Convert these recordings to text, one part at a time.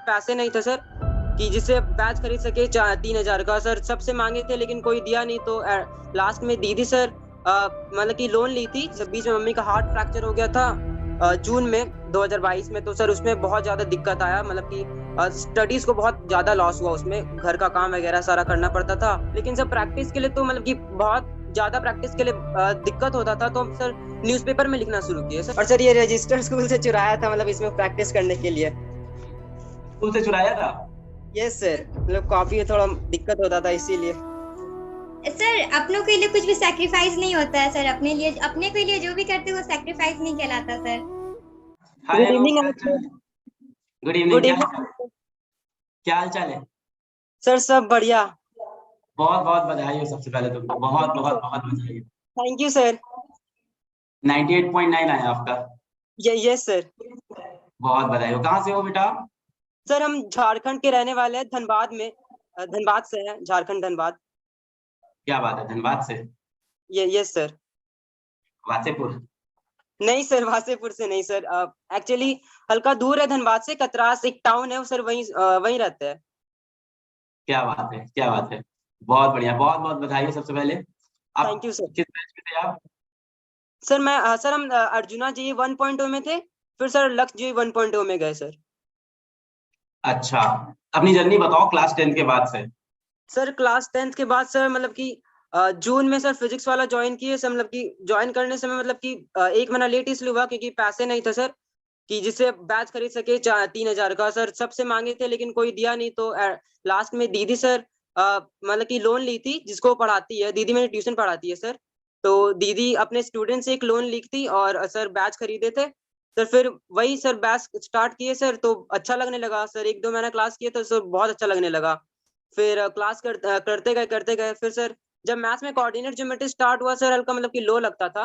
पैसे नहीं थे सर कि जिससे बैच खरीद सके 3,000 का। सर सबसे मांगे थे लेकिन कोई दिया नहीं, तो लास्ट में दीदी सर मतलब कि लोन ली थी। जब बीच में मम्मी का हार्ट फ्रैक्चर हो गया था जून में 2022 में, तो सर उसमें बहुत ज्यादा दिक्कत आया। मतलब कि स्टडीज को बहुत ज्यादा लॉस हुआ, उसमें घर का काम वगैरह सारा करना पड़ता था। लेकिन सर प्रैक्टिस के लिए तो मतलब कि बहुत ज्यादा प्रैक्टिस के लिए दिक्कत होता था, तो हम सर न्यूज़पेपर में लिखना शुरू किए सर। और सर ये रजिस्टर स्कूल से चुराया था, मतलब इसमें प्रैक्टिस करने के लिए। स्कूल से चुराया था? यस सर, मतलब कॉपी थोड़ा दिक्कत होता था इसीलिए। सर अपनों के लिए कुछ भी सैक्रिफाइस नहीं होता है सर, अपने लिए अपने के लिए जो भी करते हैं वो सैक्रिफाइस नहीं कहलाता sir. Hi good Anup, evening. क्या हाल चाल है? गुड इवनिंग, गुड क्या हाल चाल? इवनिंग क्या हाल चाल है? सर, सब बढ़िया। बहुत बहुत बधाई हो, सबसे पहले तुमको बहुत थैंक यू बहुत सर। बहुत बधाई हो। Thank you sir. 98.9 आया आपका। Yes sir. बहुत बधाई हो। कहाँ से हो बेटा? सर हम झारखंड के रहने वाले हैं, धनबाद में। धनबाद से हैं, झारखंड धनबाद। क्या बात है, धनबाद से? ये यस सर। वासेपुर? नहीं सर, वासेपुर से नहीं सर। एक्चुअली हल्का दूर है धनबाद से, कतरास एक टाउन है सर, वहीं रहते हैं। क्या बात है, क्या बात है। बहुत बढ़िया, बहुत बहुत बधाई हो सबसे पहले। थैंक आप यू सर। किस बैच में थे आप? सर हम अर्जुना जी 1.0 में थे, फिर सर लक्ष्य जी 1.0 में गए सर। अच्छा, अपनी जर्नी बताओ क्लास 10 के बाद से। सर क्लास 10th के बाद सर मतलब कि जून में सर फिजिक्स वाला ज्वाइन किए सर। मतलब कि ज्वाइन करने समय मतलब कि 1 महीना लेट इसलिए हुआ क्योंकि पैसे नहीं थे सर कि जिससे बैच खरीद सके 3,000 का। सर सबसे मांगे थे लेकिन कोई दिया नहीं, तो लास्ट में दीदी सर मतलब कि लोन ली थी, जिसको पढ़ाती है दीदी, मेरी ट्यूशन पढ़ाती है सर। तो दीदी अपने स्टूडेंट से एक लोन ली थी और सर बैच खरीदे थे। सर फिर वही सर बैच स्टार्ट किए सर, तो अच्छा लगने लगा सर। 1-2 महीना क्लास किए तो सर बहुत अच्छा लगने लगा। फिर क्लास करते गए फिर सर जब मैथ्स में कोऑर्डिनेट ज्योमेट्री स्टार्ट हुआ सर, हल्का मतलब कि लो लगता था।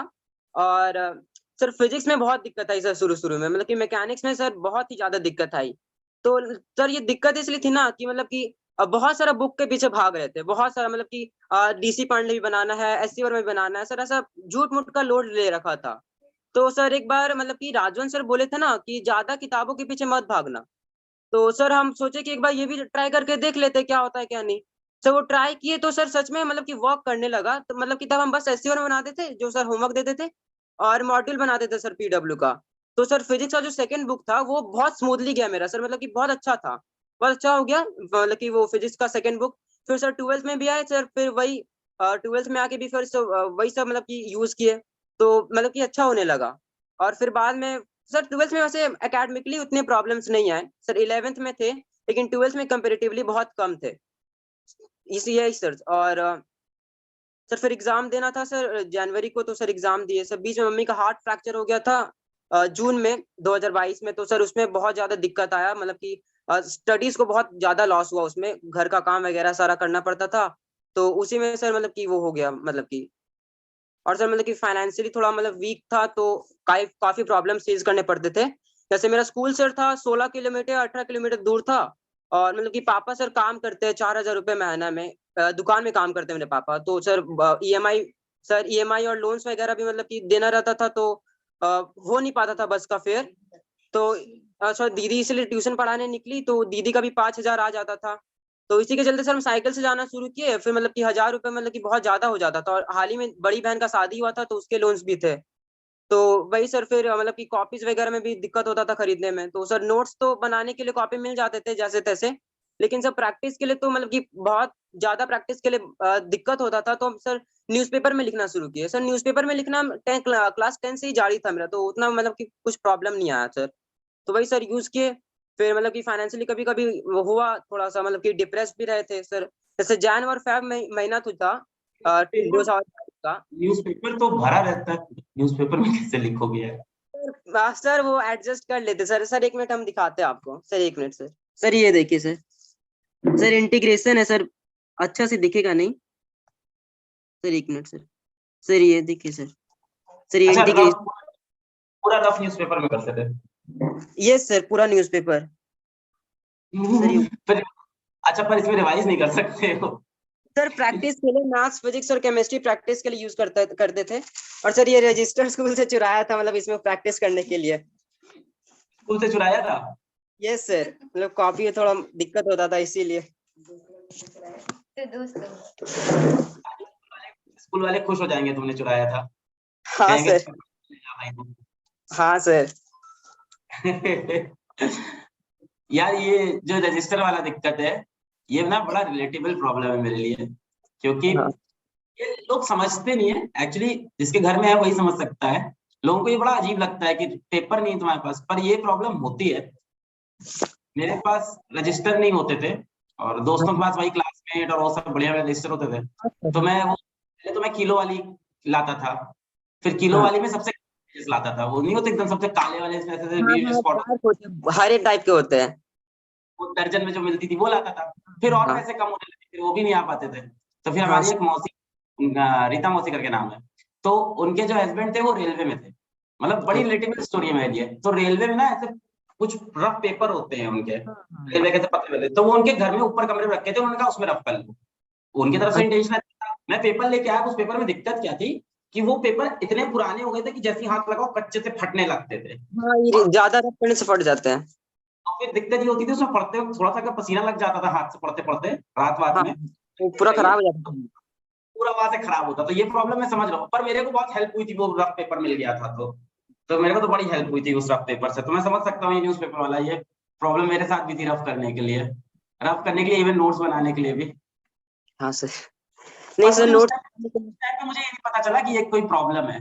और सर फिजिक्स में बहुत दिक्कत आई सर शुरू शुरू में, मतलब कि मैकेनिक्स में सर बहुत ही ज्यादा दिक्कत आई। तो सर ये दिक्कत इसलिए थी ना कि मतलब कि बहुत सारा बुक के पीछे भाग रहे थे, बहुत सारा मतलब कि डीसी पांडे भी बनाना है, एससी वर्मा भी बनाना है सर, ऐसा झूठ मूठ का लोड ले रखा था। तो सर एक बार मतलब कि राजवन सर बोले थे ना कि ज्यादा किताबों के पीछे मत भागना। तो सर हम सोचे कि एक बार ये भी ट्राई करके देख लेते क्या होता है क्या नहीं। सर वो ट्राई किए तो सर सच में मतलब कि वर्क करने लगा। तो मतलब कि तब हम बस एसईओ में बनाते थे जो सर होमवर्क देते थे, और मॉड्यूल बनाते थे सर पीडब्ल्यू का। तो सर फिजिक्स का जो सेकंड बुक था वो बहुत स्मूथली गया मेरा सर, मतलब कि बहुत अच्छा था, बहुत अच्छा हो गया मतलब कि वो फिजिक्स का सेकंड बुक। फिर सर ट्वेल्थ में भी आए सर, फिर वही ट्वेल्थ में आके भी फिर वही सब मतलब कि यूज किए, तो मतलब कि अच्छा होने लगा। और फिर बाद में सर ट्वेल्थ में वैसे एकेडमिकली उतने प्रॉब्लम्स नहीं आए सर, 11th में थे लेकिन ट्वेल्थ में कंपेरेटिवली बहुत कम थे। इसी है सर। और सर फिर एग्जाम देना था सर जनवरी को, तो सर एग्जाम दिए सर। बीच में मम्मी का हार्ट फ्रैक्चर हो गया था जून में 2022 में, तो सर उसमें बहुत ज्यादा दिक्कत आया। मतलब कि स्टडीज को बहुत ज्यादा लॉस हुआ, उसमें घर का काम वगैरह सारा करना पड़ता था। तो उसी में सर मतलब कि वो हो गया मतलब कि। और सर मतलब कि फाइनेंशियली थोड़ा मतलब वीक था, तो काफी प्रॉब्लम फेस करने पड़ते थे। जैसे मेरा स्कूल सर था 16 किलोमीटर 18 किलोमीटर दूर था। और मतलब कि पापा सर काम करते हैं 4,000 रुपये महीना में, दुकान में काम करते हैं मेरे पापा। तो सर ईएमआई, सर ईएमआई और लोन्स वगैरह भी मतलब कि देना रहता था, तो हो नहीं पाता था बस का फेयर। तो सर दीदी इसलिए ट्यूशन पढ़ाने निकली, तो दीदी का भी 5,000 आ जाता था। तो इसी के चलते सर हम साइकिल से जाना शुरू किए। फिर मतलब कि 1,000 रुपये मतलब कि बहुत ज्यादा हो जाता था, और हाल ही में बड़ी बहन का शादी हुआ था तो उसके लोन्स भी थे। तो वही सर फिर मतलब कि कॉपीज वगैरह में भी दिक्कत होता था खरीदने में। तो सर नोट्स तो बनाने के लिए कॉपी मिल जाते थे जैसे तैसे, लेकिन सर प्रैक्टिस के लिए तो मतलब कि बहुत ज्यादा प्रैक्टिस के लिए दिक्कत होता था। तो हम सर न्यूज़पेपर में लिखना शुरू किए सर। न्यूज़पेपर में लिखना क्लास 10 से ही जारी था मेरा, तो उतना मतलब कि कुछ प्रॉब्लम नहीं आया सर। तो वही सर यूज किए। फिर मतलब कि फाइनेंशियली कभी कभी हुआ थोड़ा सा, मतलब कि डिप्रेस भी रहे थे सर। जैसे जैन और फेब महीना तो था पेपर, 2022 का। न्यूज़पेपर तो भरा रहता है, न्यूज़पेपर में कैसे लिखोगे यार? सर वो एडजस्ट कर लेते सर। सर 1 मिनट हम दिखाते हैं आपको सर, 1 मिनट सर। सर ये देखिए सर, सर इंटीग्रेशन है सर, अच्छा से दिखेगा नहीं सर, 1 मिनट सर। सर ये देखिए सर, सर ये अच्छा, रफ, इंटीग्रेशन। पूरा रफ न्यूज़पेपर में करते थे? यस सर, पूरा न्यूज़पेपर सर ये। पर अच्छा, पर इसमें रिवाइज नहीं कर सकते हो? सर प्रैक्टिस के लिए मैथ्स फिजिक्स और केमिस्ट्री प्रैक्टिस के लिए यूज करते थे। और सर ये रजिस्टर स्कूल से चुराया था, मतलब इसमें प्रैक्टिस करने के लिए। स्कूल से चुराया था? यस सर, मतलब कॉपी में थोड़ा दिक्कत होता था इसीलिए। तो दोस्तों स्कूल वाले खुश हो जाएंगे तुमने चुराया था, हाँ कहेंगे सर, हाँ सर। यार ये जो रजिस्टर वाला दिक्कत है, ये ना बड़ा रिलेटेबल प्रॉब्लम है मेरे लिए, क्योंकि हाँ ये लोग समझते नहीं है एक्चुअली। जिसके घर में है वही समझ सकता है। लोगों को ये बड़ा अजीब लगता है कि पेपर नहीं है तुम्हारे पास, पर ये प्रॉब्लम होती है। मेरे पास रजिस्टर नहीं होते थे, और दोस्तों के पास वही क्लासमेट और वो सब बढ़िया बढ़िया रजिस्टर होते थे। तो मैं वो पहले तो मैं किलो वाली लाता था, फिर किलो हाँ वाली में सबसे लाता था, वो नहीं होते एकदम सबसे काले वाले, इसमें ऐसे हाँ वीड हाँ, स्पॉट, dark होते हैं, हर एक टाइप के होते हैं। वो दर्जन में जो मिलती थी वो लाता था। फिर और हाँ पैसे कम होने लगे, फिर वो भी नहीं आ पाते थे। तो फिर हाँ हमारी एक मौसी, रीता मौसी करके नाम है, तो उनके जो हस्बैंड थे वो रेलवे में थे। मतलब बड़ी रिलेटेबल स्टोरी है मेरे लिए। तो रेलवे में ना ऐसे कुछ रफ पेपर होते हैं उनके, रेलवे के पतले वाले, तो वो उनके घर में ऊपर कमरे में रखे थे। उन्होंने कहा उसमें रफ कर लो। उनकी तरफ से इंटेंशन अच्छा था। मैं पेपर लेके आया, उस पेपर में दिक्कत क्या थी कि वो पेपर इतने पुराने हो गए थे कि जैसे ही हाथ लगाओ कच्चे से फटने लगते थे। हाँ, ये ज्यादा रफ करने से फट जाते हैं। और फिर दिक्कत ये होती थी उसमें पढ़ते वक्त थोड़ा सा अगर पसीना लग जाता था हाथ से पढ़ते पढ़ते रात वात हाँ, में, वो पूरा सही है, खराब हो जाता तो है। पूरा वहां से खराब होता। तो ये प्रॉब्लम मैं समझ रहा हूँ, पर मेरे को बहुत हेल्प हुई थी, वो रफ पेपर मिल गया था तो मेरे को तो बड़ी हेल्प हुई थी उस रफ पेपर से। तो मैं समझ सकता हूँ ये न्यूज पेपर वाला, ये प्रॉब्लम मेरे साथ भी थी रफ करने के लिए, इवन नोट्स बनाने के लिए भी। हाँ सर, नहीं पर सर, मुझे नोट। उस टाइम पे मुझे ये नहीं पता चला कि ये कोई प्रॉब्लम है।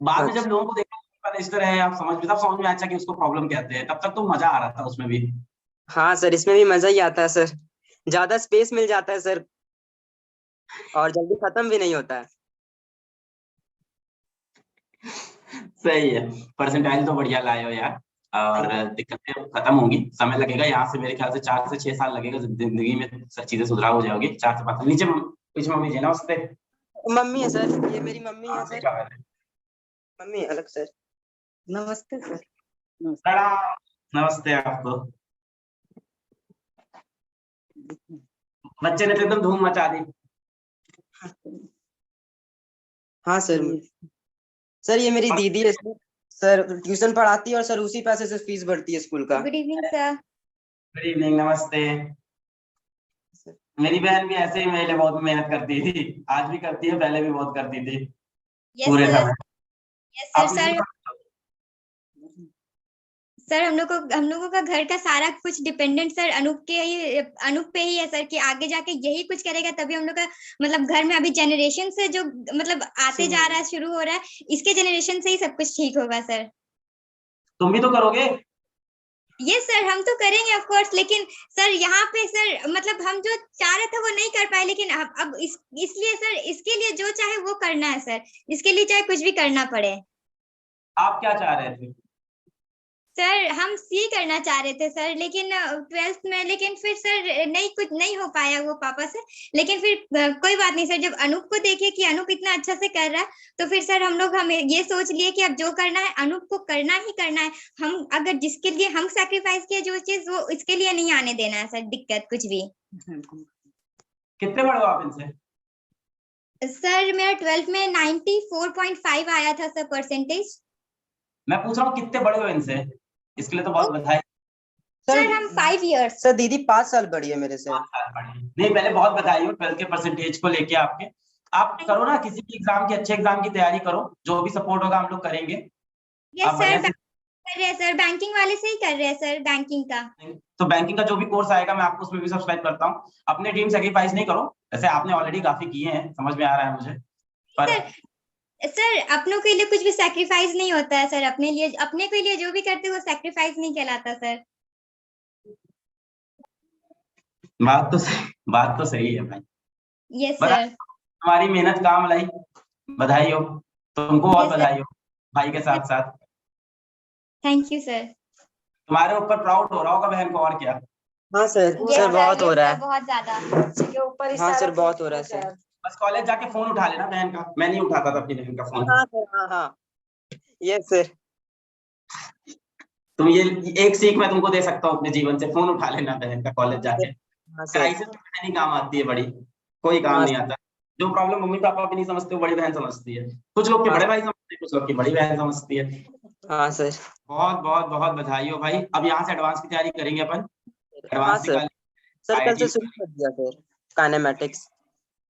बाद में जब लोगों को देखा रजिस्टर है, आप तब समझ में आया कि उसको प्रॉब्लम कहते हैं। तब तक तो मजा आ रहा था उसमें भी। हाँ सर, इसमें भी मजा ही आता है सर, ज्यादा स्पेस मिल जाता है सर, और जल्दी खत्म भी नहीं होता है। सही है, परसेंटाइल तो बढ़िया लाए हो यार। और दिक्कतें खत्म होंगी, समय लगेगा यहाँ से, मेरे ख्याल से 4 से 6 साल लगेगा जिंदगी में सब चीजें सुधराव हो जाओगी। 4 से 5 साल। नीचे पीछे मम्मी जी नमस्ते। मम्मी है सर, ये मेरी मम्मी है हाँ, सर। देखा मैंने। मम्मी अलग सर। नमस्ते सर। प्रणाम। नमस्ते आपको। बच्चे ने तो एकदम धूम मचा दी। हाँ सर, सर ये मेरी दीदी है सर। सर ट्यूशन पढ़ाती है और सर उसी पैसे से फीस भरती है स्कूल का। Good evening sir. Good evening, नमस्ते। मेरी बहन भी ऐसे ही मेरे लिए बहुत मेहनत करती थी, आज भी करती है, पहले भी बहुत करती थी यस पूरे सर। समय। Yes sir. आप सर सर हम लोगों का घर का सारा कुछ डिपेंडेंट सर अनूप पे ही है सर, कि आगे जाके यही कुछ करेगा तभी हम लोग का मतलब घर में अभी जनरेशन से जो मतलब आते जा रहा है, शुरू हो रहा है, इसके जनरेशन से ही सब कुछ ठीक होगा सर। तुम भी तो करोगे। ये सर हम तो करेंगे ऑफ कोर्स, लेकिन सर यहाँ पे सर मतलब हम जो चाह रहे थे वो नहीं कर पाए, लेकिन अब इसलिए सर इसके लिए जो चाहे वो करना है सर, इसके लिए चाहे कुछ भी करना पड़े। आप क्या चाह रहे थे? सर हम सी करना चाह रहे थे सर, लेकिन 12th में, लेकिन फिर सर नहीं, कुछ नहीं हो पाया वो पापा से। लेकिन फिर कोई बात नहीं सर, जब अनूप को देखे कि अनूप इतना अच्छा से कर रहा है, तो फिर सर हमें ये सोच लिए कि अब जो करना है अनूप को करना ही करना है। हम अगर जिसके लिए हम सैक्रिफाइस किए जो चीज, वो इसके लिए नहीं आने देना है सर दिक्कत कुछ भी। कितने बड़े हो आप इनसे? सर मेरा 12th में 94.5 आया था सर परसेंटेज। मैं पूछ रहा हूँ कितने बड़े हो इनसे, इसके लिए तो बहुत बधाई। सर हम 5 इयर्स। सर दीदी 5 साल बड़ी है मेरे से। 5 साल बड़े नहीं, पहले बहुत बधाई हो 12 के परसेंटेज को लेके आपके। आप करो ना किसी भी एग्जाम की, अच्छे एग्जाम की तैयारी करो, जो भी सपोर्ट होगा हम लोग करेंगे। यस आप बढ़िया सर, से, कर रहे हैं सर, बैंकिंग वाले से ही कर रहे हैं सर, बैंकिंग का। तो बैंकिंग का जो भी कोर्स आएगा मैं आपको उसमें भी सब्सक्राइब करता हूँ। अपने ड्रीम सेक्रीफाइस नहीं करो, जैसे आपने ऑलरेडी काफी किए हैं, समझ में आ रहा है मुझे, पर सर अपनों के लिए कुछ भी सैक्रिफाइस नहीं होता है सर, अपने के लिए जो भी करते हैं वो सैक्रिफाइस नहीं कहलाता सर। बात तो सही है भाई। यस बधाई, सर। तुम्हारी मेहनत काम लाई, बधाई हो। तुमको बहुत यस सर। बधाई हो भाई के साथ साथ। Thank you sir. तुम्हारे ऊपर प्राउड हो रहा होगा बहन को, और क्या। हाँ सर, सर बहुत हो रहा है। बहुत ज्यादा। हाँ सर, बहुत हो रहा है सर। बस कॉलेज जाके फोन उठा लेना बहन का, मैं नहीं उठाता था अपनी बहन का फोन। हाँ सर, हाँ हाँ, यस सर। तुम ये एक सीख मैं तुमको दे सकता हूँ अपने जीवन से, फोन उठा लेना बहन का कॉलेज जाके। हाँ सर। क्राइसिस में नहीं काम आती है बड़ी, कोई काम हाँ नहीं सर, आता। जो प्रॉब्लम मम्मी पापा भी नहीं समझते वो बड़ी बहन समझती है, कुछ लोग के हाँ। बड़े भाई समझते हैं, कुछ लोग की बड़ी बहन समझती है। हाँ सर। बहुत बहुत बहुत बधाई हो भाई। अब यहाँ से एडवांस की तैयारी करेंगे अपन, हाँ एडवांस सर। निकालेंगे, सर कल से आईआईटी शुरू कर दिया सर काइनेमेटिक्स।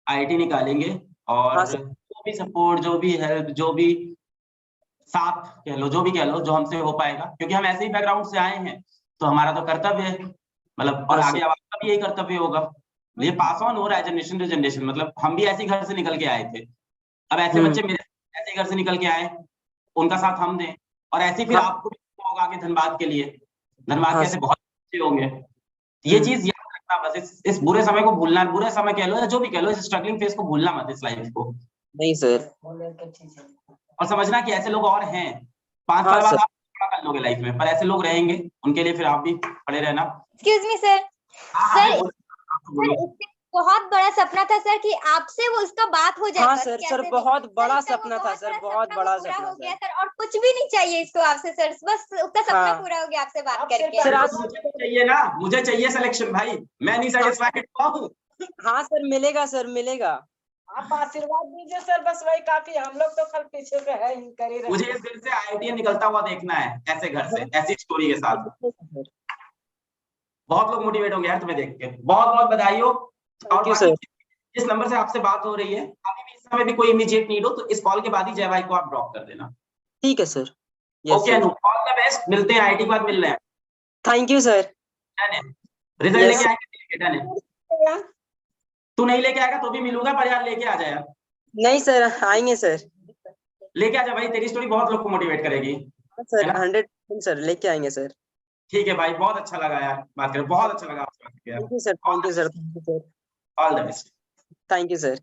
आईआईटी निकालेंगे, हाँ और सर। जो भी सपोर्ट, जो भी हेल्प, जो भी साथ कह लो, जो भी कह लो, जो हमसे हो पाएगा, क्योंकि हम ऐसे ही बैकग्राउंड से आए हैं, तो हमारा तो कर्तव्य है, मतलब, और हाँ आगे सर। आपका भी यही कर्तव्य होगा। ये पास ऑन हो रहा है जनरेशन टू जनरेशन, मतलब हम भी ऐसे ही घर से निकल के आए थे, अब ऐसे बच्चे मेरे ऐसे ही घर से निकल के आए, उनका साथ हम दें, और ऐसे ही फिर हाँ। आपको भी होगा आगे धनबाद के लिए, धनबाद हाँ के ऐसे बहुत बच्चे होंगे। ये हम्म। चीज याद रखना, बस इस बुरे समय को भूलना, बुरे समय कह लो या जो भी कह लो, इस स्ट्रगलिंग फेज को भूलना मत, इस लाइफ को, नहीं सर। और समझना कि ऐसे लोग और हैं। 5 हाँ साल बाद सर। आप थोड़ा कर लोगे लाइफ में, पर ऐसे लोग रहेंगे, उनके लिए फिर आप भी खड़े रहना। Excuse me sir. हाँ, सर बोलो। इससे बहुत बड़ा सपना था सर कि आपसे वो उसका बात हो जाए। हाँ बस सर। कैसे सर भी। बहुत बड़ा इसका वो सपना था सर, बहुत सपना बड़ा वो पूरा सपना हो गया सर। सर, और कुछ भी नहीं चाहिए इसको आपसे सर, बस उसका सपना हाँ। पूरा हो गया आपसे बात सर करके। आज मुझे चाहिए ना, मुझे चाहिए सिलेक्शन भाई, मैं नहीं सेटिस्फाइड हुआ हूँ। हाँ सर मिलेगा, सर मिलेगा। आप आशीर्वाद दीजिए सर, बस वही काफी, हम लोग तो कल पीछे पे है ही, कर ही रहे मुझे हैं। इस घर से आईआईटी निकलता हुआ देखना है, ऐसे घर से, ऐसी स्टोरी के साथ। बहुत लोग मोटिवेट होंगे यार तुम्हें देख के। बहुत बहुत बधाई हो। और थैंक यू बाकी सर। जिस नंबर से आपसे बात हो रही है, अभी भी इस समय भी कोई इमीडिएट नीड हो तो इस कॉल के बाद ही जय भाई को आप ड्रॉप कर देना। ठीक है sir. Yes okay sir. Anu, all the best, मिलते हैं आईआईटी के बाद, मिल रहे हैं। Thank you sir. Result Yes, लेके आएंगे। तू नहीं लेके आएगा तो भी मिलूंगा, पर यार लेके आ जाए यार, नहीं सर आएंगे सर। लेके आ जा भाई, तेरी स्टोरी बहुत लोग को मोटिवेट करेगी। हाँ सर 100% सर लेके आएंगे सर। ठीक है भाई, बहुत अच्छा लगा यार बात करके, बहुत अच्छा लगा आपसे बात करके यार। Thank you sir. Thank you sir. Thank you sir. All the best. Thank you sir.